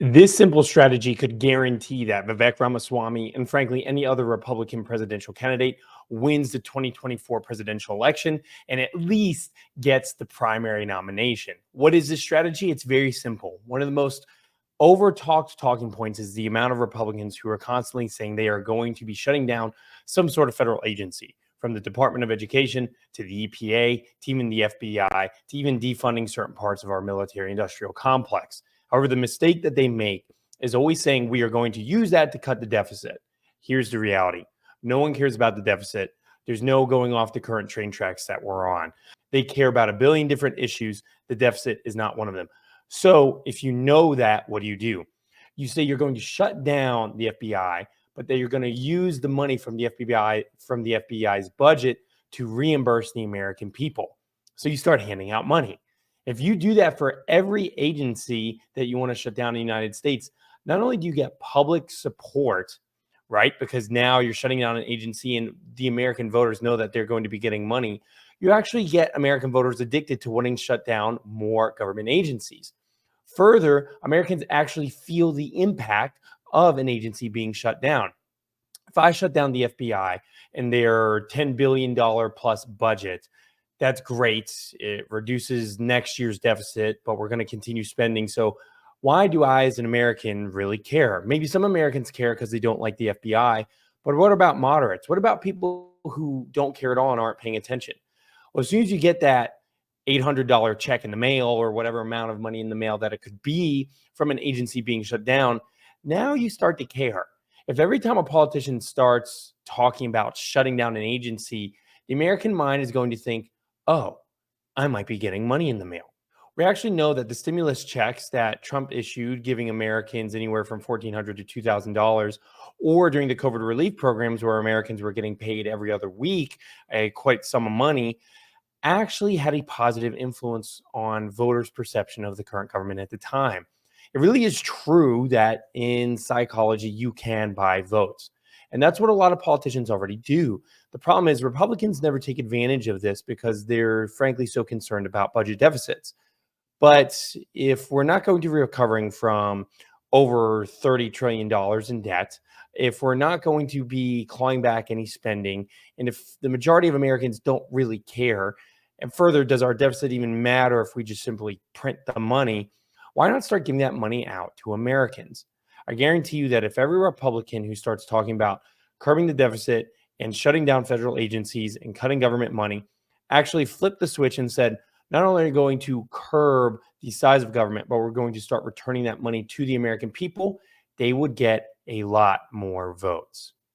This simple strategy could guarantee that Vivek Ramaswamy and, frankly, any other Republican presidential candidate wins the 2024 presidential election and at least gets the primary nomination. What is this strategy? It's very simple. One of the most over-talked talking points is the amount of Republicans who are constantly saying they are going to be shutting down some sort of federal agency, from the Department of Education to the EPA, to even the FBI, to even defunding certain parts of our military industrial complex. However, the mistake that they make is always saying we are going to use that to cut the deficit. Here's the reality. No one cares about the deficit. There's no going off the current train tracks that we're on. They care about a billion different issues. The deficit is not one of them. So if you know that, what do? You say you're going to shut down the FBI, but that you're going to use the money from the FBI's budget to reimburse the American people. So you start handing out money. If you do that for every agency that you want to shut down in the United States, not only do you get public support, right? Because now you're shutting down an agency and the American voters know that they're going to be getting money. You actually get American voters addicted to wanting to shut down more government agencies. Further, Americans actually feel the impact of an agency being shut down. If I shut down the FBI and their $10 billion plus budget, that's great. It reduces next year's deficit, but we're going to continue spending. So why do I, as an American, really care? Maybe some Americans care because they don't like the FBI, but what about moderates? What about people who don't care at all and aren't paying attention? Well, as soon as you get that $800 check in the mail or whatever amount of money in the mail that it could be from an agency being shut down, now you start to care. If every time a politician starts talking about shutting down an agency, the American mind is going to think, oh, I might be getting money in the mail. We actually know that the stimulus checks that Trump issued, giving Americans anywhere from $1,400 to $2,000, or during the COVID relief programs where Americans were getting paid every other week a quite sum of money, actually had a positive influence on voters' perception of the current government at the time. It really is true that in psychology, you can buy votes. And that's what a lot of politicians already do. The problem is Republicans never take advantage of this because they're frankly so concerned about budget deficits. But if we're not going to be recovering from over $30 trillion in debt, if we're not going to be clawing back any spending, and if the majority of Americans don't really care, and further, does our deficit even matter if we just simply print the money? Why not start giving that money out to Americans? I guarantee you that if every Republican who starts talking about curbing the deficit and shutting down federal agencies and cutting government money actually flipped the switch and said, not only are we going to curb the size of government, but we're going to start returning that money to the American people, they would get a lot more votes.